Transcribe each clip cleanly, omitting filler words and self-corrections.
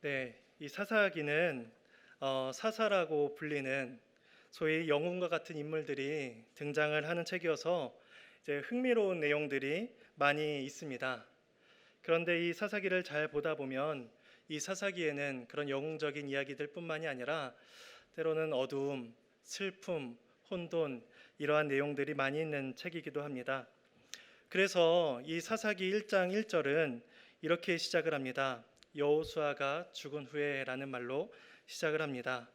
네, 이 사사기는 사사라고 불리는 소위 영웅과 같은 인물들이 등장을 하는 책이어서 이제 흥미로운 내용들이 많이 있습니다. 그런데 이 사사기를 잘 보다 보면 이 사사기에는 그런 영웅적인 이야기들뿐만이 아니라 때로는 어두움, 슬픔, 혼돈 이러한 내용들이 많이 있는 책이기도 합니다. 그래서 이 사사기 1장 1절은 이렇게 시작을 합니다. 여호수아가 죽은 후에라는 말로 시작을 합니다.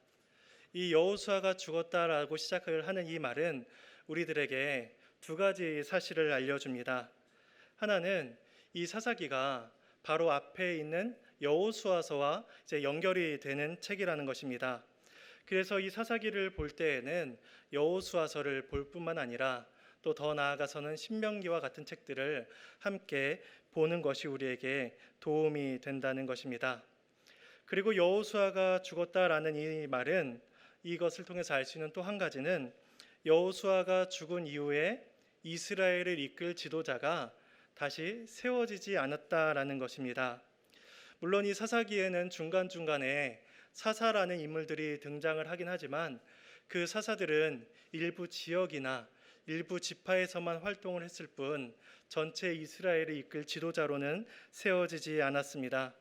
이 여호수아가 죽었다라고 시작을 하는 이 말은 우리들에게 두 가지 사실을 알려줍니다. 하나는 이 사사기가 바로 앞에 있는 여호수아서와 이제 연결이 되는 책이라는 것입니다. 그래서 이 사사기를 볼 때에는 여호수아서를 볼 뿐만 아니라 또 더 나아가서는 신명기와 같은 책들을 함께 보는 것이 우리에게 도움이 된다는 것입니다. 그리고 여호수아가 죽었다라는 이 말은 이것을 통해서 알 수 있는 또 한 가지는 여호수아가 죽은 이후에 이스라엘을 이끌 지도자가 다시 세워지지 않았다라는 것입니다. 물론 이 사사기에는 중간중간에 사사라는 인물들이 등장을 하긴 하지만 그 사사들은 일부 지역이나 일부 지파에서만 활동을 했을 뿐 전체 이스라엘을 이끌 지도자로는 세워지지 않았습니다.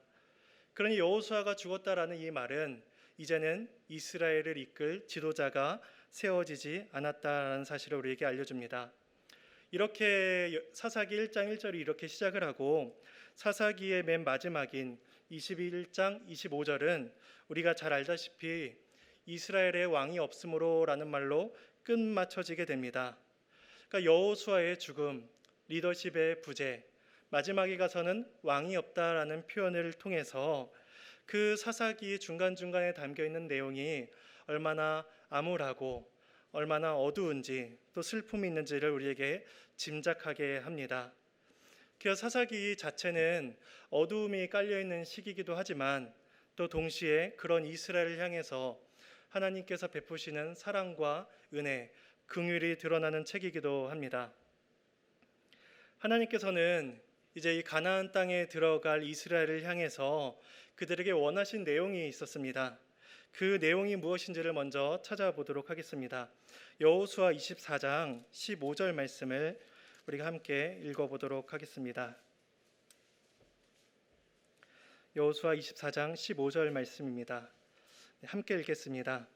그러니 여호수아가 죽었다라는 이 말은 이제는 이스라엘을 이끌 지도자가 세워지지 않았다라는 사실을 우리에게 알려줍니다. 이렇게 사사기 1장 1절이 이렇게 시작을 하고 사사기의 맨 마지막인 21장 25절은 우리가 잘 알다시피 이스라엘의 왕이 없으므로라는 말로 끝마쳐지게 됩니다. 그러니까 여호수아의 죽음, 리더십의 부재, 마지막에 가서는 왕이 없다라는 표현을 통해서 그 사사기 중간중간에 담겨있는 내용이 얼마나 암울하고 얼마나 어두운지 또 슬픔이 있는지를 우리에게 짐작하게 합니다. 그래서 사사기 자체는 어두움이 깔려있는 시기이기도 하지만 또 동시에 그런 이스라엘을 향해서 하나님께서 베푸시는 사랑과 은혜, 긍휼이 드러나는 책이기도 합니다. 하나님께서는 이제 이 가나안 땅에 들어갈 이스라엘을 향해서 그들에게 원하신 내용이 있었습니다. 그 내용이 무엇인지를 먼저 찾아보도록 하겠습니다. 여호수아 24장 15절 말씀을 우리가 함께 읽어보도록 하겠습니다. 여호수아 24장 15절 말씀입니다. 함께 읽겠습니다.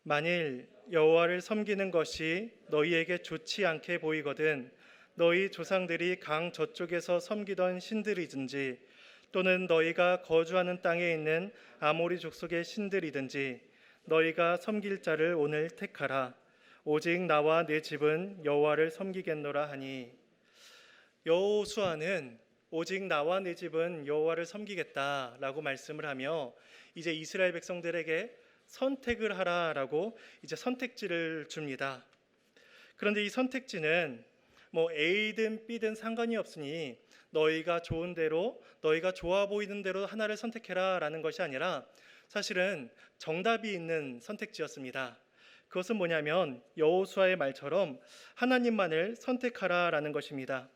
만일 여호와를 섬기는 것이 너희에게 좋지 않게 보이거든 너희 조상들이 강 저쪽에서 섬기던 신들이든지 또는 너희가 거주하는 땅에 있는 아모리 족속의 신들이든지 너희가 섬길 자를 오늘 택하라. 오직 나와 내 집은 여호와를 섬기겠노라 하니 여호수아는 오직 나와 내 집은 여호와를 섬기겠다라고 말씀을 하며 이제 이스라엘 백성들에게 선택을 하라라고 이제 선택지를 줍니다. 그런데 이 선택지는 뭐 A든 B든 상관이 없으니 너희가 좋은 대로 너희가 좋아 보이는 대로 하나를 선택해라라는 것이 아니라 사실은 정답이 있는 선택지였습니다. 그것은 뭐냐면 여호수아의 말처럼 하나님만을 선택하라라는 것입니다.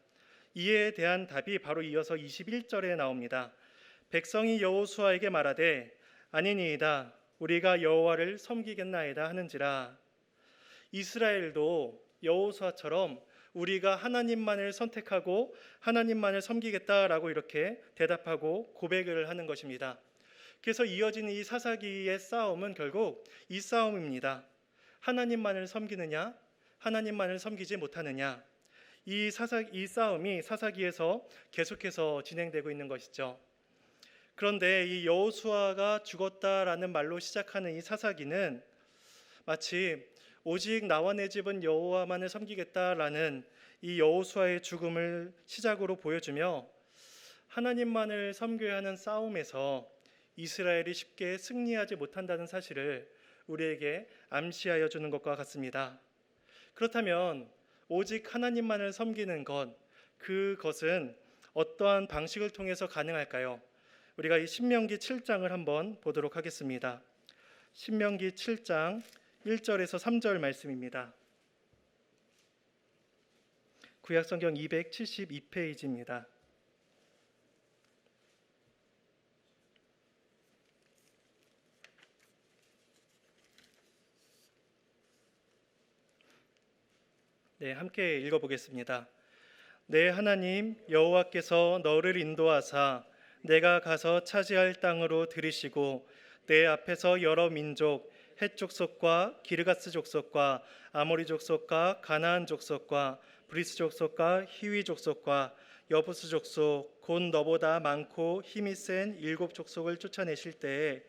이에 대한 답이 바로 이어서 21절에 나옵니다. 백성이 여호수아에게 말하되 아니니이다 우리가 여호와를 섬기겠나이다 하는지라. 이스라엘도 여호수아처럼 우리가 하나님만을 선택하고 하나님만을 섬기겠다라고 이렇게 대답하고 고백을 하는 것입니다. 그래서 이어지는 이 사사기의 싸움은 결국 이 싸움입니다. 하나님만을 섬기느냐 하나님만을 섬기지 못하느냐 이 싸움이 사사기에서 계속해서 진행되고 있는 것이죠. 그런데 이 여호수아가 죽었다라는 말로 시작하는 이 사사기는 마치 오직 나와 내 집은 여호와만을 섬기겠다라는 이 여호수아의 죽음을 시작으로 보여주며 하나님만을 섬겨야 하는 싸움에서 이스라엘이 쉽게 승리하지 못한다는 사실을 우리에게 암시하여 주는 것과 같습니다. 그렇다면 오직 하나님만을 섬기는 것, 그것은 어떠한 방식을 통해서 가능할까요? 우리가 이 신명기 7장을 한번 보도록 하겠습니다. 신명기 7장 1절에서 3절 말씀입니다. 구약성경 272페이지입니다. 네, 함께 읽어보겠습니다. 내 하나님 여호와께서 너를 인도하사 내가 가서 차지할 땅으로 들이시고 내 앞에서 여러 민족 헷 족속과 기르가스 족속과 아모리 족속과 가나안 족속과 브리스 족속과 히위 족속과 여부스 족속 곧 너보다 많고 힘이 센 일곱 족속을 쫓아내실 때에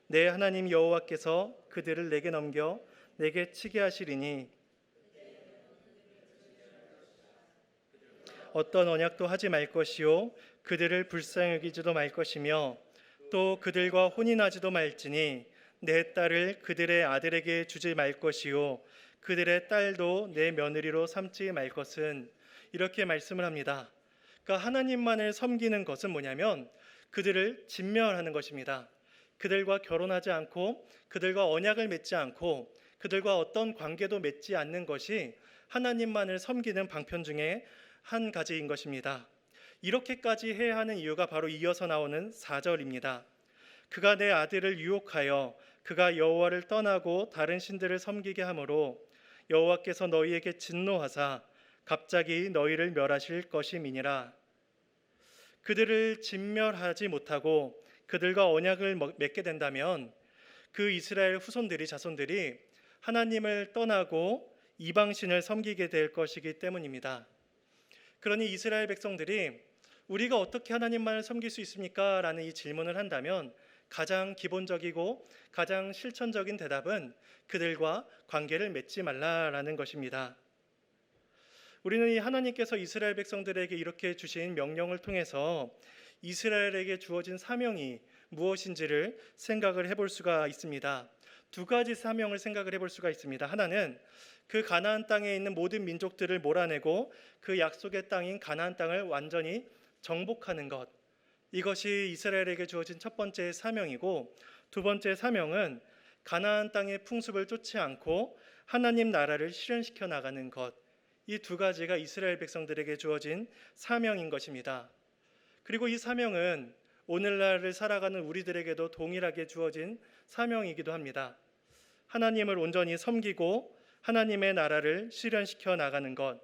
내 하나님 여호와께서 그들을 내게 넘겨 내게 치게 하시리니 어떤 언약도 하지 말 것이요 그들을 불쌍히 여기지도 말 것이며 또 그들과 혼인하지도 말지니 내 딸을 그들의 아들에게 주지 말 것이요 그들의 딸도 내 며느리로 삼지 말 것은, 이렇게 말씀을 합니다. 그러니까 하나님만을 섬기는 것은 뭐냐면 그들을 진멸하는 것입니다. 그들과 결혼하지 않고 그들과 언약을 맺지 않고 그들과 어떤 관계도 맺지 않는 것이 하나님만을 섬기는 방편 중에 한 가지인 것입니다. 이렇게까지 해야 하는 이유가 바로 이어서 나오는 4절입니다. 그가 내 아들을 유혹하여 그가 여호와를 떠나고 다른 신들을 섬기게 하므로 여호와께서 너희에게 진노하사 갑자기 너희를 멸하실 것임이니라. 그들을 진멸하지 못하고 그들과 언약을 맺게 된다면 그 이스라엘 후손들이, 자손들이 하나님을 떠나고 이방신을 섬기게 될 것이기 때문입니다. 그러니 이스라엘 백성들이 우리가 어떻게 하나님만을 섬길 수 있습니까? 라는 이 질문을 한다면 가장 기본적이고 가장 실천적인 대답은 그들과 관계를 맺지 말라라는 것입니다. 우리는 이 하나님께서 이스라엘 백성들에게 이렇게 주신 명령을 통해서 이스라엘에게 주어진 사명이 무엇인지를 생각을 해볼 수가 있습니다. 두 가지 사명을 생각을 해볼 수가 있습니다. 하나는 그 가나안 땅에 있는 모든 민족들을 몰아내고 그 약속의 땅인 가나안 땅을 완전히 정복하는 것, 이것이 이스라엘에게 주어진 첫 번째 사명이고, 두 번째 사명은 가나안 땅의 풍습을 쫓지 않고 하나님 나라를 실현시켜 나가는 것, 이 두 가지가 이스라엘 백성들에게 주어진 사명인 것입니다. 그리고 이 사명은 오늘날을 살아가는 우리들에게도 동일하게 주어진 사명이기도 합니다. 하나님을 온전히 섬기고 하나님의 나라를 실현시켜 나가는 것.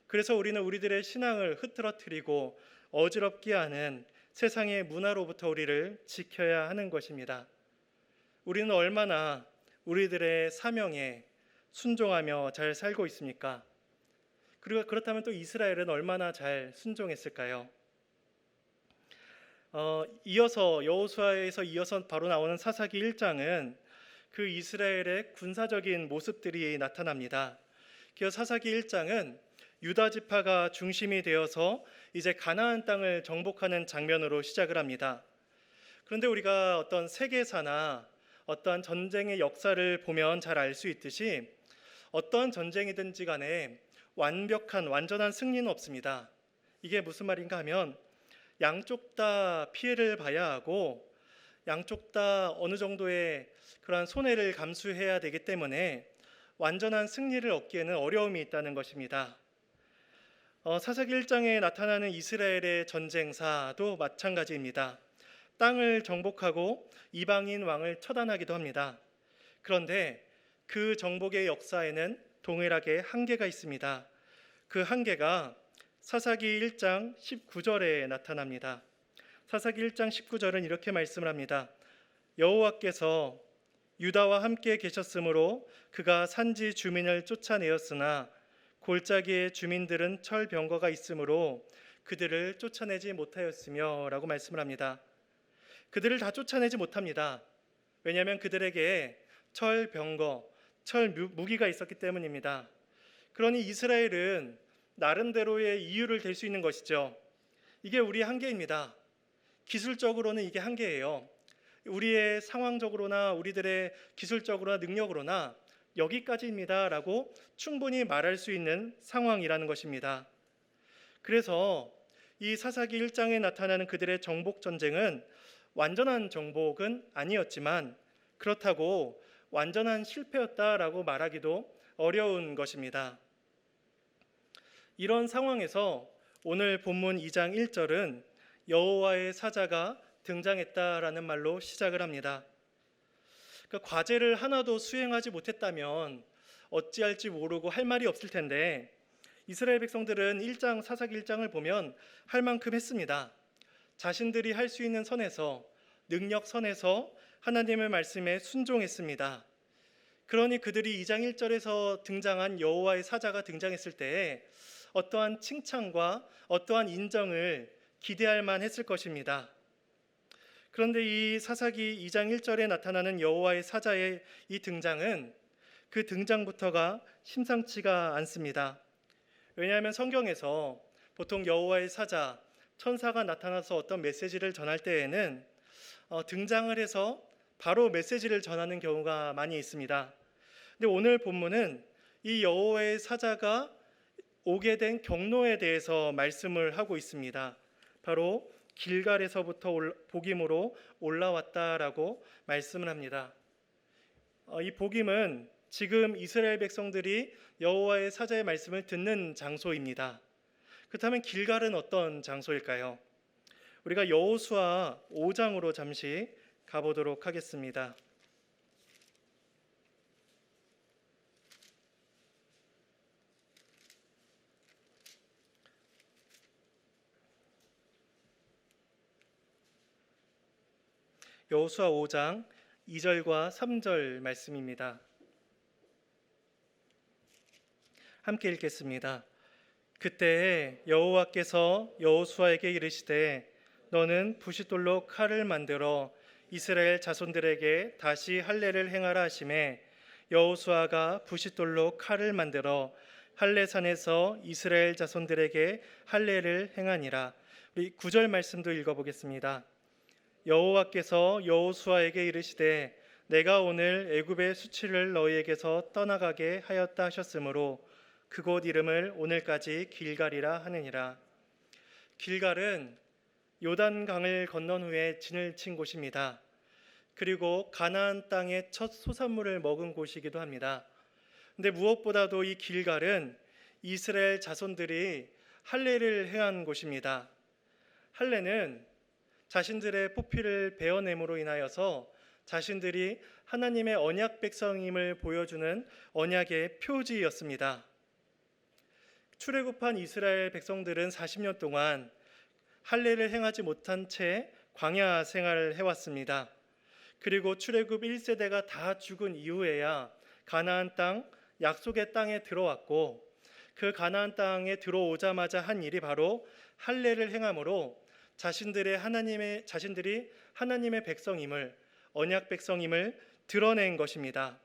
그래서 우리는 우리들의 신앙을 흐트러뜨리고 어지럽게 하는 세상의 문화로부터 우리를 지켜야 하는 것입니다. 우리는 얼마나 우리들의 사명에 순종하며 잘 살고 있습니까? 그리고 그렇다면 또 이스라엘은 얼마나 잘 순종했을까요? 이어서 여호수아에서 이어서 바로 나오는 사사기 1장은 그 이스라엘의 군사적인 모습들이 나타납니다. 그래서 사사기 1장은 유다 지파가 중심이 되어서 이제 가나안 땅을 정복하는 장면으로 시작을 합니다. 그런데 우리가 어떤 세계사나 어떠한 전쟁의 역사를 보면 잘 알 수 있듯이 어떠한 전쟁이든지 간에 완전한 승리는 없습니다. 이게 무슨 말인가 하면 양쪽 다 피해를 봐야 하고 양쪽 다 어느 정도의 그러한 손해를 감수해야 되기 때문에 완전한 승리를 얻기에는 어려움이 있다는 것입니다. 사사기 1장에 나타나는 이스라엘의 전쟁사도 마찬가지입니다. 땅을 정복하고 이방인 왕을 처단하기도 합니다. 그런데 그 정복의 역사에는 동일하게 한계가 있습니다. 그 한계가 사사기 1장 19절에 나타납니다. 사사기 1장 19절은 이렇게 말씀을 합니다. 여호와께서 유다와 함께 계셨으므로 그가 산지 주민을 쫓아내었으나 골짜기의 주민들은 철병거가 있으므로 그들을 쫓아내지 못하였으며 라고 말씀을 합니다. 그들을 다 쫓아내지 못합니다. 왜냐하면 그들에게 철병거, 철무기가 있었기 때문입니다. 그러니 이스라엘은 나름대로의 이유를 댈 수 있는 것이죠. 이게 우리의 한계입니다. 기술적으로는 이게 한계예요. 우리의 상황적으로나 우리들의 기술적으로나 능력으로나 여기까지입니다 라고 충분히 말할 수 있는 상황이라는 것입니다. 그래서 이 사사기 1장에 나타나는 그들의 정복 전쟁은 완전한 정복은 아니었지만 그렇다고 완전한 실패였다라고 말하기도 어려운 것입니다. 이런 상황에서 오늘 본문 2장 1절은 여호와의 사자가 등장했다라는 말로 시작을 합니다. 그러니까 과제를 하나도 수행하지 못했다면 어찌할지 모르고 할 말이 없을 텐데 이스라엘 백성들은 사사기 1장을 보면 할 만큼 했습니다. 자신들이 할 수 있는 선에서, 능력 선에서 하나님의 말씀에 순종했습니다. 그러니 그들이 2장 1절에서 등장한 여호와의 사자가 등장했을 때에 어떠한 칭찬과 어떠한 인정을 기대할 만했을 것입니다. 그런데 이 사사기 2장 1절에 나타나는 여호와의 사자의 이 등장은 그 등장부터가 심상치가 않습니다. 왜냐하면 성경에서 보통 여호와의 사자, 천사가 나타나서 어떤 메시지를 전할 때에는 등장을 해서 바로 메시지를 전하는 경우가 많이 있습니다. 근데 오늘 본문은 이 여호와의 사자가 오게 된 경로에 대해서 말씀을 하고 있습니다. 바로 길갈에서부터 복임으로 올라왔다라고 말씀을 합니다. 이 복임은 지금 이스라엘 백성들이 여호와의 사자의 말씀을 듣는 장소입니다. 그렇다면 길갈은 어떤 장소일까요? 우리가 여호수아 5장으로 잠시 가보도록 하겠습니다. 여호수아 5장 2절과 3절 말씀입니다. 함께 읽겠습니다. 그때에 여호와께서 여호수아에게 이르시되 너는 부싯돌로 칼을 만들어 이스라엘 자손들에게 다시 할례를 행하라 하시매 여호수아가 부싯돌로 칼을 만들어 할례산에서 이스라엘 자손들에게 할례를 행하니라. 우리 9절 말씀도 읽어보겠습니다. 여호와께서 여호수아에게 이르시되 내가 오늘 애굽의 수치를 너희에게서 떠나가게 하였다 하셨으므로 그곳 이름을 오늘까지 길갈이라 하느니라. 길갈은 요단강을 건넌 후에 진을 친 곳입니다. 그리고 가나안 땅의 첫 소산물을 먹은 곳이기도 합니다. 근데 무엇보다도 이 길갈은 이스라엘 자손들이 할례를 행한 곳입니다. 할례는 자신들의 포피를 베어냄으로 인하여서 자신들이 하나님의 언약 백성임을 보여주는 언약의 표지였습니다. 출애굽한 이스라엘 백성들은 40년 동안 할례를 행하지 못한 채 광야 생활을 해왔습니다. 그리고 출애굽 1세대가 다 죽은 이후에야 가나안 땅, 약속의 땅에 들어왔고 그 가나안 땅에 들어오자마자 한 일이 바로 할례를 행함으로 자신들이 하나님의 백성임을, 언약 백성임을 드러낸 것입니다.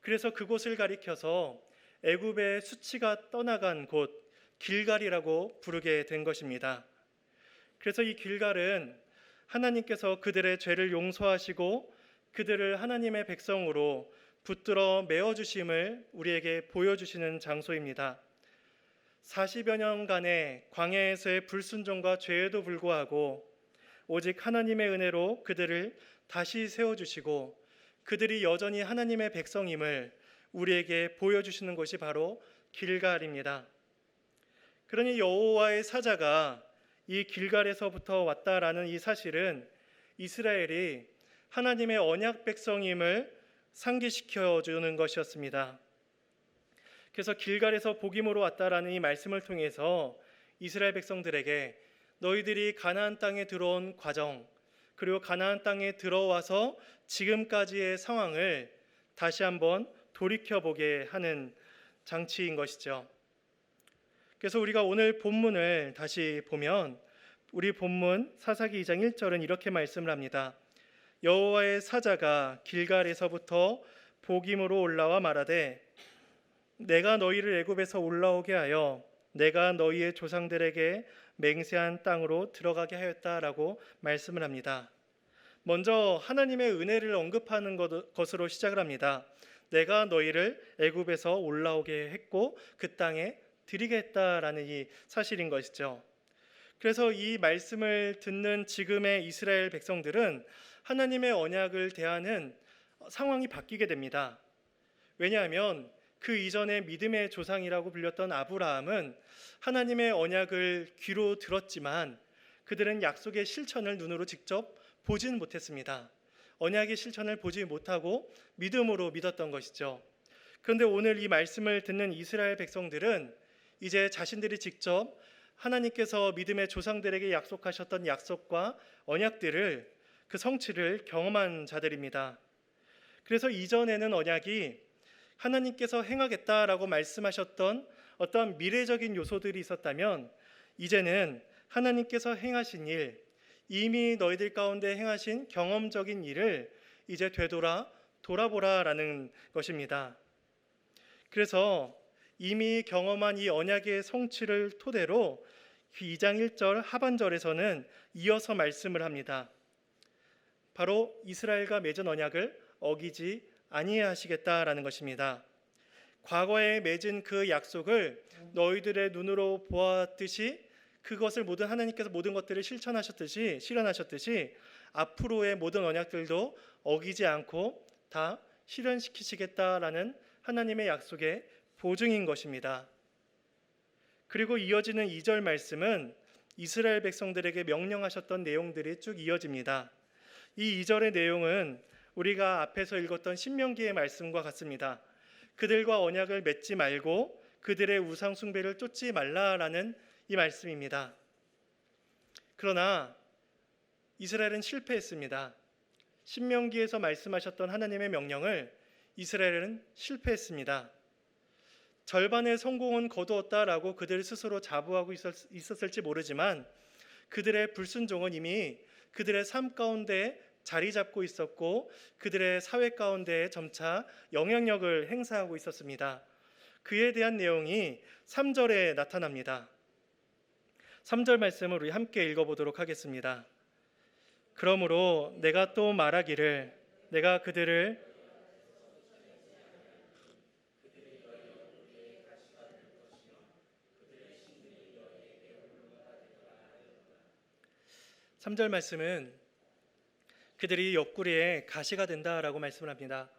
그래서 그곳을 가리켜서 애굽의 수치가 떠나간 곳 길갈이라고 부르게 된 것입니다. 그래서 이 길갈은 하나님께서 그들의 죄를 용서하시고 그들을 하나님의 백성으로 붙들어 메어주심을 우리에게 보여주시는 장소입니다. 40여 년간의 광야에서의 불순종과 죄에도 불구하고 오직 하나님의 은혜로 그들을 다시 세워주시고 그들이 여전히 하나님의 백성임을 우리에게 보여주시는 것이 바로 길갈입니다. 그러니 여호와의 사자가 이 길갈에서부터 왔다라는 이 사실은 이스라엘이 하나님의 언약 백성임을 상기시켜 주는 것이었습니다. 그래서 길갈에서 복임으로 왔다라는 이 말씀을 통해서 이스라엘 백성들에게 너희들이 가나안 땅에 들어온 과정, 그리고 가나안 땅에 들어와서 지금까지의 상황을 다시 한번 돌이켜보게 하는 장치인 것이죠. 그래서 우리가 오늘 본문을 다시 보면 우리 본문 사사기 2장 1절은 이렇게 말씀을 합니다. 여호와의 사자가 길갈에서부터 복임으로 올라와 말하되 내가 너희를 애굽에서 올라오게 하여 내가 너희의 조상들에게 맹세한 땅으로 들어가게 하였다라고 말씀을 합니다. 먼저 하나님의 은혜를 언급하는 것으로 시작을 합니다. 내가 너희를 애굽에서 올라오게 했고 그 땅에 들이게 했다라는 이 사실인 것이죠. 그래서 이 말씀을 듣는 지금의 이스라엘 백성들은 하나님의 언약을 대하는 상황이 바뀌게 됩니다. 왜냐하면 그 이전에 믿음의 조상이라고 불렸던 아브라함은 하나님의 언약을 귀로 들었지만 그들은 약속의 실천을 눈으로 직접 보지는 못했습니다. 언약의 실천을 보지 못하고 믿음으로 믿었던 것이죠. 그런데 오늘 이 말씀을 듣는 이스라엘 백성들은 이제 자신들이 직접 하나님께서 믿음의 조상들에게 약속하셨던 약속과 언약들을 그 성취를 경험한 자들입니다. 그래서 이전에는 언약이 하나님께서 행하겠다라고 말씀하셨던 어떠한 미래적인 요소들이 있었다면 이제는 하나님께서 행하신 일, 이미 너희들 가운데 행하신 경험적인 일을 이제 돌아보라라는 것입니다. 그래서 이미 경험한 이 언약의 성취를 토대로 2장 1절 하반절에서는 이어서 말씀을 합니다. 바로 이스라엘과 맺은 언약을 어기지 아니하시겠다라는 것입니다. 과거에 맺은 그 약속을 너희들의 눈으로 보았듯이 그것을 하나님께서 모든 것들을 실현하셨듯이 앞으로의 모든 언약들도 어기지 않고 다 실현시키시겠다라는 하나님의 약속의 보증인 것입니다. 그리고 이어지는 2절 말씀은 이스라엘 백성들에게 명령하셨던 내용들이 쭉 이어집니다. 이 2절의 내용은 우리가 앞에서 읽었던 신명기의 말씀과 같습니다. 그들과 언약을 맺지 말고 그들의 우상 숭배를 쫓지 말라라는 이 말씀입니다. 그러나 이스라엘은 실패했습니다. 신명기에서 말씀하셨던 하나님의 명령을 이스라엘은 실패했습니다. 절반의 성공은 거두었다라고 그들 스스로 자부하고 있었을지 모르지만 그들의 불순종은 이미 그들의 삶 가운데 자리 잡고 있었고 그들의 사회 가운데 점차 영향력을 행사하고 있었습니다. 그에 대한 내용이 3절에 나타납니다. 3절 말씀을 우리 함께 읽어보도록 하겠습니다. 그러므로 내가 또 말하기를 내가 그들을 3절 말씀은 그들이 옆구리에 가시가 된다라고 말씀을 합니다.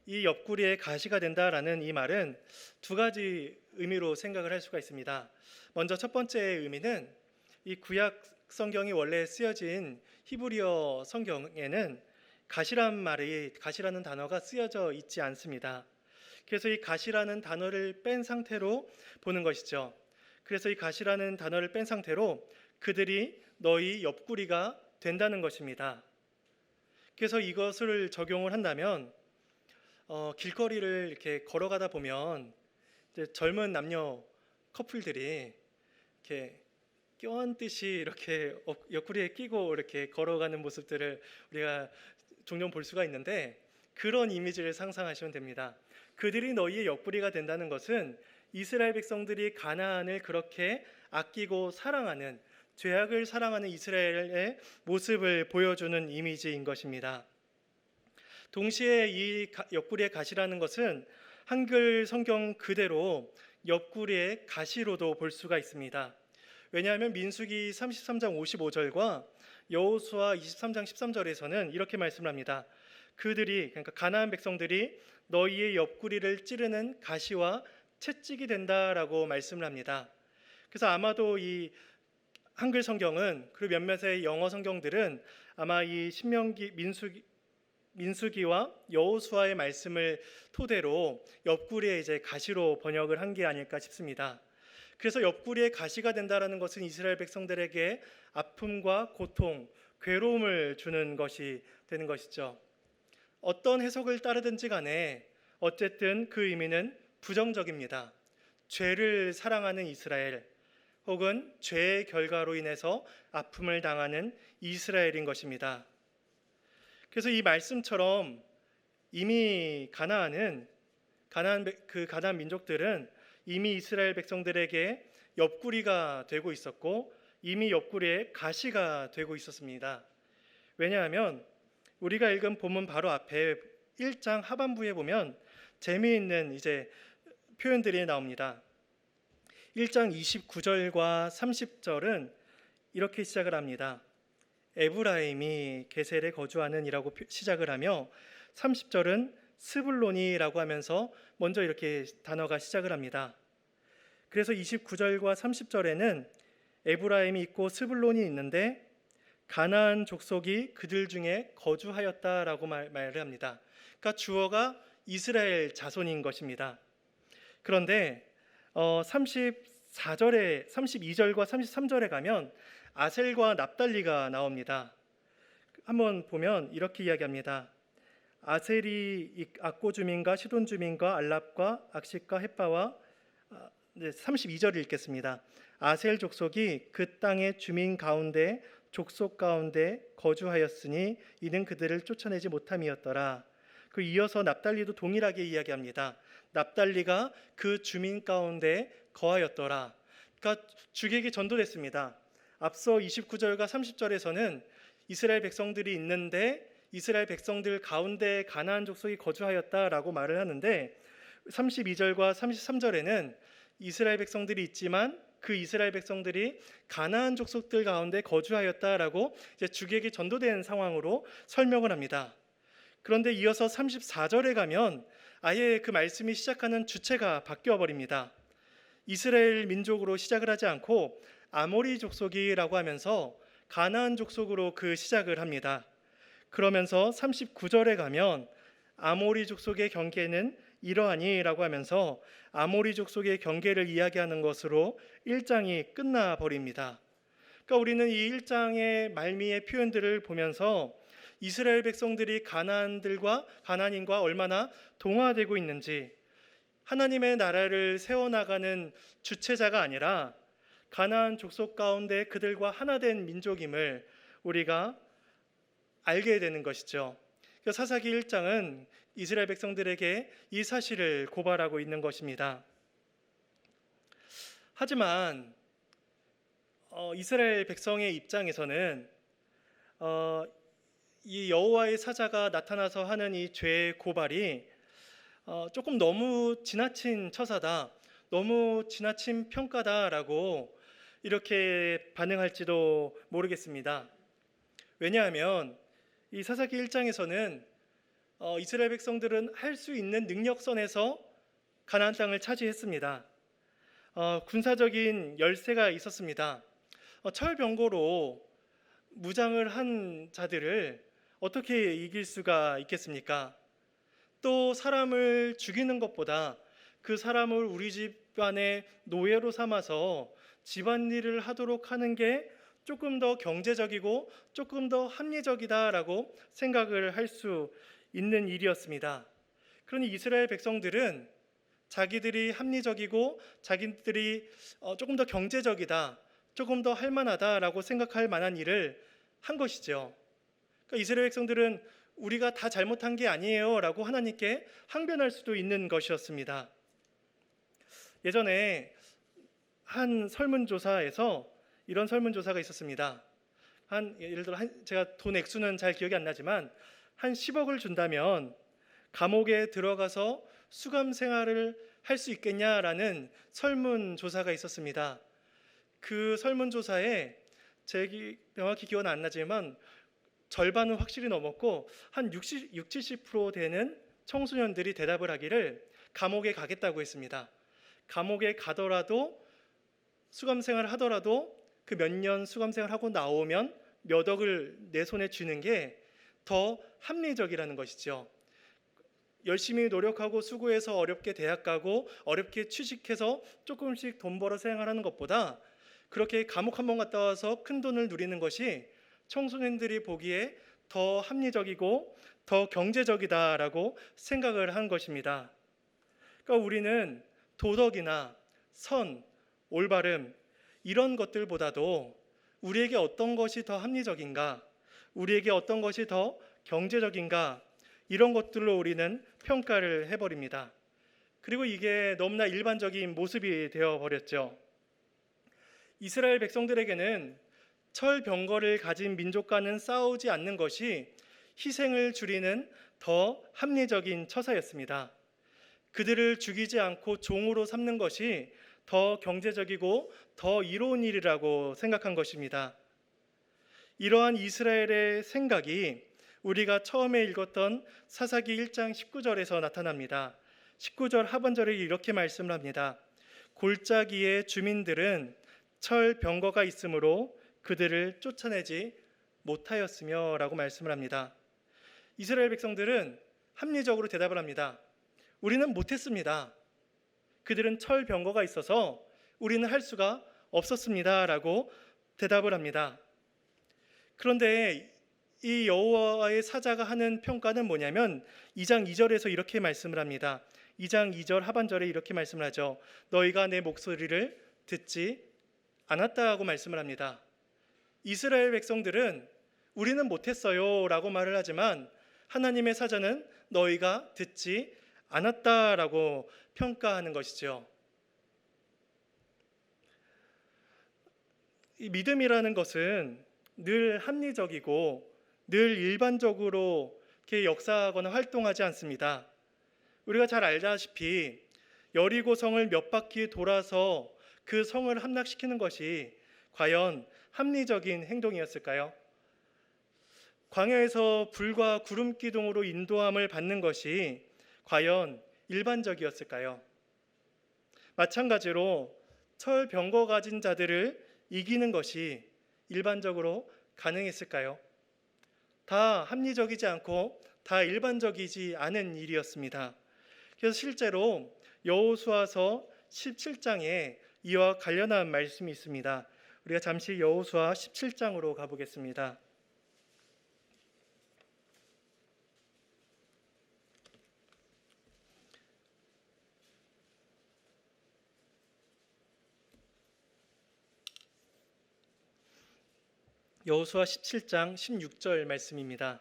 이 옆구리에 가시가 된다라는 이 말은 두 가지 의미로 생각을 할 수가 있습니다. 먼저 첫 번째 의미는 이 구약 성경이 원래 쓰여진 히브리어 성경에는 가시라는 단어가 쓰여져 있지 않습니다. 그래서 이 가시라는 단어를 뺀 상태로 보는 것이죠. 그래서 이 가시라는 단어를 뺀 상태로 그들이 너희 옆구리가 된다는 것입니다. 그래서 이것을 적용을 한다면 길거리를 이렇게 걸어가다 보면 이제 젊은 남녀 커플들이 이렇게 껴안듯이 이렇게 옆구리에 끼고 이렇게 걸어가는 모습들을 우리가 종종 볼 수가 있는데 그런 이미지를 상상하시면 됩니다. 그들이 너희의 옆구리가 된다는 것은 이스라엘 백성들이 가나안을 그렇게 아끼고 사랑하는 죄악을 사랑하는 이스라엘의 모습을 보여주는 이미지인 것입니다. 동시에 이 옆구리의 가시라는 것은 한글 성경 그대로 옆구리의 가시로도 볼 수가 있습니다. 왜냐하면 민수기 33장 55절과 여호수아 23장 13절에서는 이렇게 말씀을 합니다. 그러니까 가나안 백성들이 너희의 옆구리를 찌르는 가시와 채찍이 된다라고 말씀을 합니다. 그래서 아마도 이 한글 성경은 그리고 몇몇의 영어 성경들은 아마 이 신명기 민수기와 여호수아의 말씀을 토대로 옆구리에 이제 가시로 번역을 한 게 아닐까 싶습니다. 그래서 옆구리에 가시가 된다라는 것은 이스라엘 백성들에게 아픔과 고통, 괴로움을 주는 것이 되는 것이죠. 어떤 해석을 따르든지 간에 어쨌든 그 의미는 부정적입니다. 죄를 사랑하는 이스라엘 혹은 죄의 결과로 인해서 아픔을 당하는 이스라엘인 것입니다. 그래서 이 말씀처럼 이미 가나안 민족들은 이미 이스라엘 백성들에게 옆구리가 되고 있었고 이미 옆구리에 가시가 되고 있었습니다. 왜냐하면 우리가 읽은 본문 바로 앞에 1장 하반부에 보면 재미있는 이제 표현들이 나옵니다. 1장 29절과 30절은 이렇게 시작을 합니다. 에브라임이 게셀에 거주하는 이라고 시작을 하며 30절은 스불론이라고 하면서 먼저 이렇게 단어가 시작을 합니다. 그래서 29절과 30절에는 에브라임이 있고 스불론이 있는데 가나안 족속이 그들 중에 거주하였다라고 말을 합니다. 그러니까 주어가 이스라엘 자손인 것입니다. 그런데 34절에 32절과 33절에 가면 아셀과 납달리가 나옵니다. 한번 보면 이렇게 이야기합니다. 아셀이 악고 주민과 시돈 주민과 알랍과 악식과 헷바와 32절을 읽겠습니다. 아셀 족속이 그 땅의 주민 가운데 족속 가운데 거주하였으니 이는 그들을 쫓아내지 못함이었더라. 그 이어서 납달리도 동일하게 이야기합니다. 납달리가 그 주민 가운데 거하였더라. 그러니까 주객이 전도됐습니다. 앞서 29절과 30절에서는 이스라엘 백성들이 있는데 이스라엘 백성들 가운데 가나안 족속이 거주하였다라고 말을 하는데 32절과 33절에는 이스라엘 백성들이 있지만 그 이스라엘 백성들이 가나안 족속들 가운데 거주하였다라고 이제 주객이 전도된 상황으로 설명을 합니다. 그런데 이어서 34절에 가면 아예 그 말씀이 시작하는 주체가 바뀌어 버립니다. 이스라엘 민족으로 시작을 하지 않고 아모리 족속이라고 하면서 가나안 족속으로 그 시작을 합니다. 그러면서 39절에 가면 아모리 족속의 경계는 이러하니라고 하면서 아모리 족속의 경계를 이야기하는 것으로 1장이 끝나버립니다. 그러니까 우리는 이 1장의 말미의 표현들을 보면서 이스라엘 백성들이 가나안인과 얼마나 동화되고 있는지, 하나님의 나라를 세워나가는 주체자가 아니라 가나안 족속 가운데 그들과 하나 된 민족임을 우리가 알게 되는 것이죠. 사사기 1장은 이스라엘 백성들에게 이 사실을 고발하고 있는 것입니다. 하지만 이스라엘 백성의 입장에서는 이 여호와의 사자가 나타나서 하는 이 죄의 고발이 조금 너무 지나친 처사다, 너무 지나친 평가다라고 이렇게 반응할지도 모르겠습니다. 왜냐하면 이 사사기 1장에서는 이스라엘 백성들은 할 수 있는 능력선에서 가나안 땅을 차지했습니다. 군사적인 열세가 있었습니다. 철병거로 무장을 한 자들을 어떻게 이길 수가 있겠습니까? 또 사람을 죽이는 것보다 그 사람을 우리 집안의 노예로 삼아서 집안일을 하도록 하는 게 조금 더 경제적이고 조금 더 합리적이다라고 생각을 할 수 있는 일이었습니다. 그러니 이스라엘 백성들은 자기들이 합리적이고 자기들이 조금 더 경제적이다, 조금 더 할만하다라고 생각할 만한 일을 한 것이죠. 그러니까 이스라엘 백성들은 우리가 다 잘못한 게 아니에요 라고 하나님께 항변할 수도 있는 것이었습니다. 예전에 한 설문조사에서 이런 설문조사가 있었습니다. 예를 들어 제가 돈 액수는 잘 기억이 안 나지만 한 10억을 준다면 감옥에 들어가서 수감 생활을 할 수 있겠냐라는 설문조사가 있었습니다. 그 설문조사에 명확히 기억은 안 나지만 절반은 확실히 넘었고 한 70% 되는 청소년들이 대답을 하기를 감옥에 가겠다고 했습니다. 감옥에 가더라도 수감 생활을 하더라도 그 몇 년 수감 생활하고 나오면 몇 억을 내 손에 쥐는 게 더 합리적이라는 것이죠. 열심히 노력하고 수고해서 어렵게 대학 가고 어렵게 취직해서 조금씩 돈 벌어 생활하는 것보다 그렇게 감옥 한 번 갔다 와서 큰 돈을 누리는 것이 청소년들이 보기에 더 합리적이고 더 경제적이다라고 생각을 한 것입니다. 그러니까 우리는 도덕이나 선, 올바름 이런 것들보다도 우리에게 어떤 것이 더 합리적인가, 우리에게 어떤 것이 더 경제적인가 이런 것들로 우리는 평가를 해버립니다. 그리고 이게 너무나 일반적인 모습이 되어버렸죠. 이스라엘 백성들에게는 철병거를 가진 민족과는 싸우지 않는 것이 희생을 줄이는 더 합리적인 처사였습니다. 그들을 죽이지 않고 종으로 삼는 것이 더 경제적이고 더 이로운 일이라고 생각한 것입니다. 이러한 이스라엘의 생각이 우리가 처음에 읽었던 사사기 1장 19절에서 나타납니다. 19절 하반절에 이렇게 말씀을 합니다. 골짜기의 주민들은 철병거가 있으므로 그들을 쫓아내지 못하였으며 라고 말씀을 합니다. 이스라엘 백성들은 합리적으로 대답을 합니다. 우리는 못했습니다. 그들은 철병거가 있어서 우리는 할 수가 없었습니다. 라고 대답을 합니다. 그런데 이 여호와의 사자가 하는 평가는 뭐냐면 2장 2절에서 이렇게 말씀을 합니다. 2장 2절 하반절에 이렇게 말씀을 하죠. 너희가 내 목소리를 듣지 않았다고 말씀을 합니다. 이스라엘 백성들은 우리는 못했어요 라고 말을 하지만 하나님의 사자는 너희가 듣지 않았다라고 평가하는 것이죠. 이 믿음이라는 것은 늘 합리적이고 늘 일반적으로 이렇게 역사하거나 활동하지 않습니다. 우리가 잘 알다시피 여리고 성을 몇 바퀴 돌아서 그 성을 함락시키는 것이 과연 합리적인 행동이었을까요? 광야에서 불과 구름 기둥으로 인도함을 받는 것이 과연 일반적이었을까요? 마찬가지로 철병거 가진 자들을 이기는 것이 일반적으로 가능했을까요? 다 합리적이지 않고 다 일반적이지 않은 일이었습니다. 그래서 실제로 여호수아서 17장에 이와 관련한 말씀이 있습니다. 우리가 잠시 여호수아 17장으로 가보겠습니다. 여호수아 17장 16절 말씀입니다.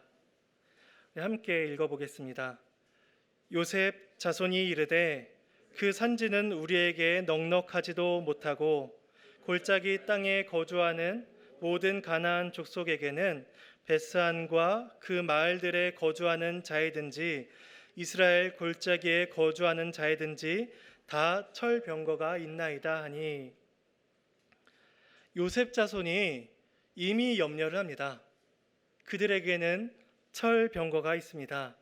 함께 읽어보겠습니다. 요셉 자손이 이르되 그 산지는 우리에게 넉넉하지도 못하고 골짜기 땅에 거주하는 모든 가나안 족속에게는 베스안과 그 마을들에 거주하는 자이든지 이스라엘 골짜기에 거주하는 자이든지 다 철병거가 있나이다 하니, 요셉 자손이 이미 염려를 합니다. 그들에게는 철병거가 있습니다.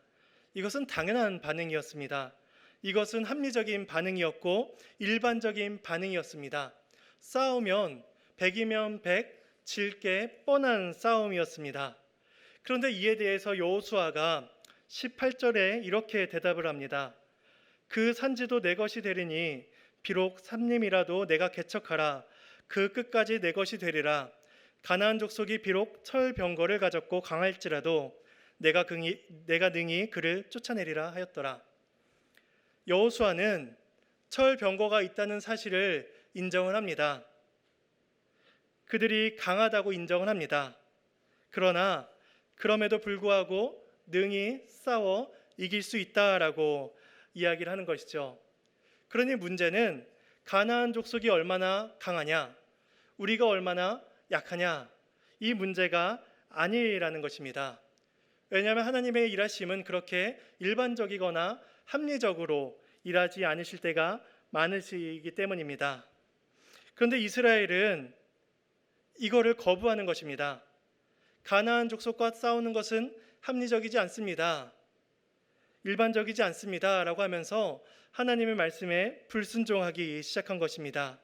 이것은 당연한 반응이었습니다. 이것은 합리적인 반응이었고 일반적인 반응이었습니다. 싸우면 100이면 100, 질 게 뻔한 싸움이었습니다. 그런데 이에 대해서 여호수아가 18절에 이렇게 대답을 합니다. 그 산지도 내 것이 되리니 비록 삼림이라도 내가 개척하라. 그 끝까지 내 것이 되리라. 가나안 족속이 비록 철병거를 가졌고 강할지라도 내가 능히 그를 쫓아내리라 하였더라. 여호수아는 철병거가 있다는 사실을 인정을 합니다. 그들이 강하다고 인정을 합니다. 그러나 그럼에도 불구하고 능히 싸워 이길 수 있다라고 이야기를 하는 것이죠. 그러니 문제는 가나안 족속이 얼마나 강하냐, 우리가 얼마나 약하냐, 이 문제가 아니라는 것입니다. 왜냐하면 하나님의 일하심은 그렇게 일반적이거나 합리적으로 일하지 않으실 때가 많으시기 때문입니다. 그런데 이스라엘은 이거를 거부하는 것입니다. 가나안 족속과 싸우는 것은 합리적이지 않습니다. 일반적이지 않습니다. 라고 하면서 하나님의 말씀에 불순종하기 시작한 것입니다.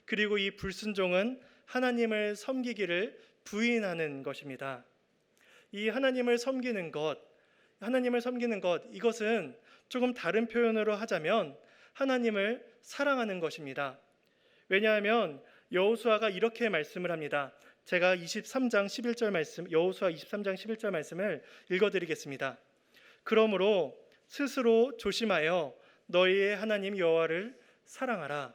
그리고 이 불순종은 하나님을 섬기기를 부인하는 것입니다. 이 하나님을 섬기는 것, 이것은 조금 다른 표현으로 하자면 하나님을 사랑하는 것입니다. 왜냐하면 여호수아가 이렇게 말씀을 합니다. 제가 23장 11절 말씀, 여호수아 23장 11절 말씀을 읽어드리겠습니다. 그러므로 스스로 조심하여 너희의 하나님 여호와를 사랑하라.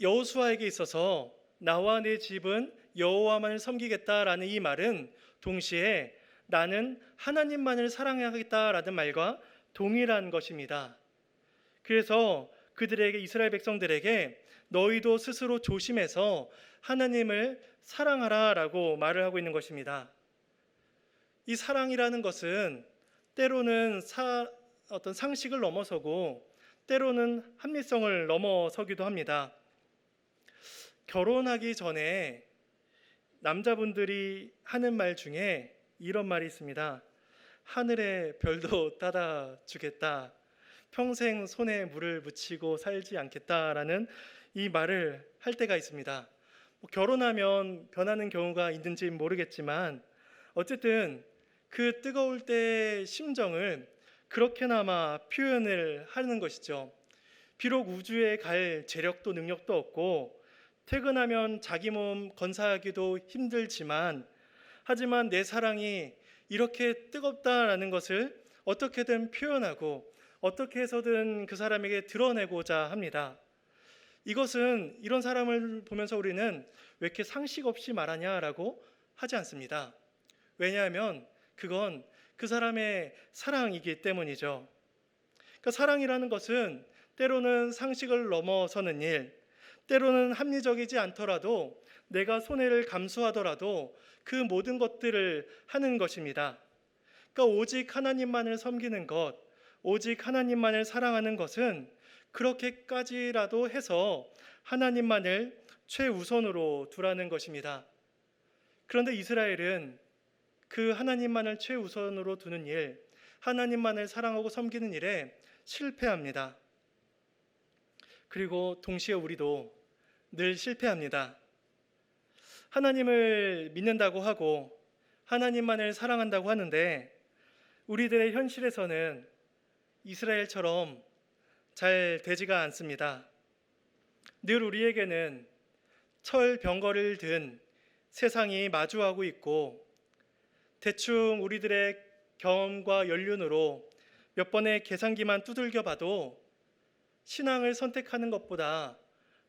여호수아에게 있어서 나와 내 집은 여호와만을 섬기겠다라는 이 말은 동시에 나는 하나님만을 사랑하겠다라는 말과 동일한 것입니다. 그래서 그들에게, 이스라엘 백성들에게 너희도 스스로 조심해서 하나님을 사랑하라라고 말을 하고 있는 것입니다. 이 사랑이라는 것은 때로는 어떤 상식을 넘어서고 때로는 합리성을 넘어서기도 합니다. 결혼하기 전에 남자분들이 하는 말 중에 이런 말이 있습니다. 하늘의 별도 따다 주겠다. 평생 손에 물을 묻히고 살지 않겠다라는 이 말을 할 때가 있습니다. 결혼하면 변하는 경우가 있는지 모르겠지만 어쨌든 그 뜨거울 때의 심정을 그렇게나마 표현을 하는 것이죠. 비록 우주에 갈 재력도 능력도 없고 퇴근하면 자기 몸 건사하기도 힘들지만, 하지만 내 사랑이 이렇게 뜨겁다라는 것을 어떻게든 표현하고 어떻게 해서든 그 사람에게 드러내고자 합니다. 이런 사람을 보면서 우리는 왜 이렇게 상식 없이 말하냐라고 하지 않습니다. 왜냐하면 그건 그 사람의 사랑이기 때문이죠. 그러니까 사랑이라는 것은 때로는 상식을 넘어서는 일, 때로는 합리적이지 않더라도 내가 손해를 감수하더라도 그 모든 것들을 하는 것입니다. 그러니까 오직 하나님만을 섬기는 것, 오직 하나님만을 사랑하는 것은 그렇게까지라도 해서 하나님만을 최우선으로 두라는 것입니다. 그런데 이스라엘은 그 하나님만을 최우선으로 두는 일, 하나님만을 사랑하고 섬기는 일에 실패합니다. 그리고 동시에 우리도 늘 실패합니다. 하나님을 믿는다고 하고 하나님만을 사랑한다고 하는데 우리들의 현실에서는 이스라엘처럼 잘 되지가 않습니다. 늘 우리에게는 철병거를 든 세상이 마주하고 있고, 대충 우리들의 경험과 연륜으로 몇 번의 계산기만 두들겨 봐도 신앙을 선택하는 것보다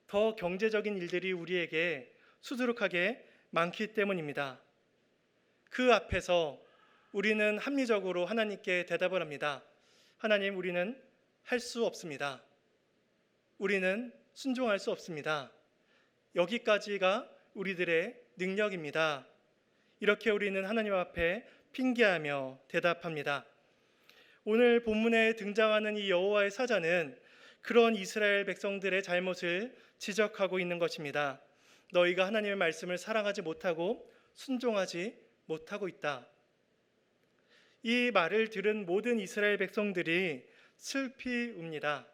더 경제적인 일들이 우리에게 수두룩하게 많기 때문입니다. 그 앞에서 우리는 합리적으로 하나님께 대답을 합니다. 하나님, 우리는 할 수 없습니다. 우리는 순종할 수 없습니다. 여기까지가 우리들의 능력입니다. 이렇게 우리는 하나님 앞에 핑계하며 대답합니다. 오늘 본문에 등장하는 이 여호와의 사자는 그런 이스라엘 백성들의 잘못을 지적하고 있는 것입니다. 너희가 하나님의 말씀을 사랑하지 못하고 순종하지 못하고 있다. 이 말을 들은 모든 이스라엘 백성들이 슬피 웁니다.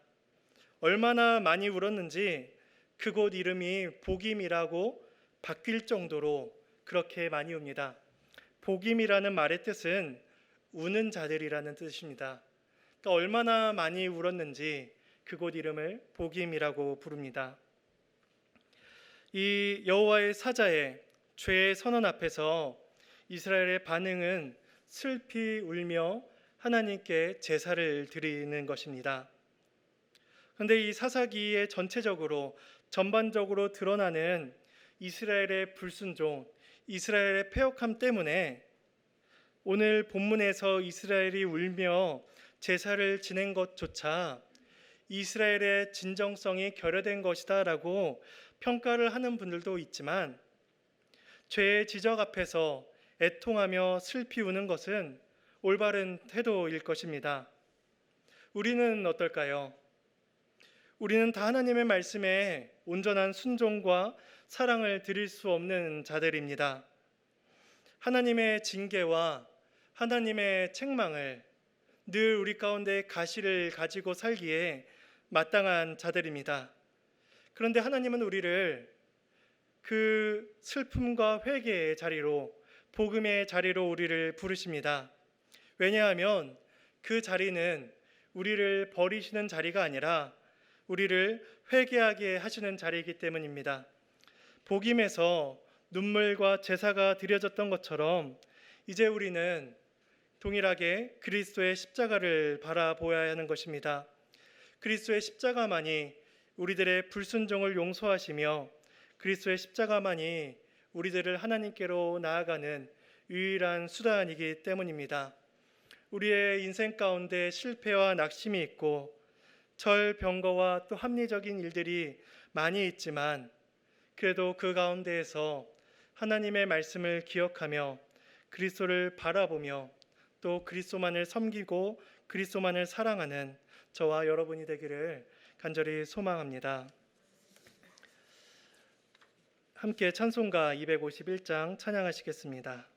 얼마나 많이 울었는지 그곳 이름이 복임이라고 바뀔 정도로 그렇게 많이 웁니다. 복임이라는 말의 뜻은 우는 자들이라는 뜻입니다. 그러니까 얼마나 많이 울었는지 그곳 이름을 복임이라고 부릅니다. 이 여호와의 사자의 죄의 선언 앞에서 이스라엘의 반응은 슬피 울며 하나님께 제사를 드리는 것입니다. 그런데 이 사사기에 전반적으로 드러나는 이스라엘의 불순종, 이스라엘의 패역함 때문에 오늘 본문에서 이스라엘이 울며 제사를 지낸 것조차 이스라엘의 진정성이 결여된 것이다 라고 평가를 하는 분들도 있지만, 죄의 지적 앞에서 애통하며 슬피 우는 것은 올바른 태도일 것입니다. 우리는 어떨까요? 우리는 다 하나님의 말씀에 온전한 순종과 사랑을 드릴 수 없는 자들입니다. 하나님의 징계와 하나님의 책망을 늘 우리 가운데 가시를 가지고 살기에 마땅한 자들입니다. 그런데 하나님은 우리를 그 슬픔과 회개의 자리로, 복음의 자리로 우리를 부르십니다. 왜냐하면 그 자리는 우리를 버리시는 자리가 아니라 우리를 회개하게 하시는 자리이기 때문입니다. 복임에서 눈물과 제사가 드려졌던 것처럼 이제 우리는 동일하게 그리스도의 십자가를 바라보아야 하는 것입니다. 그리스도의 십자가만이 우리들의 불순종을 용서하시며 그리스도의 십자가만이 우리들을 하나님께로 나아가는 유일한 수단이기 때문입니다. 우리의 인생 가운데 실패와 낙심이 있고 절병거와 또 합리적인 일들이 많이 있지만, 그래도 그 가운데에서 하나님의 말씀을 기억하며 그리스도를 바라보며 또 그리스도만을 섬기고 그리스도만을 사랑하는 저와 여러분이 되기를 간절히 소망합니다. 함께 찬송가 251장 찬양하시겠습니다.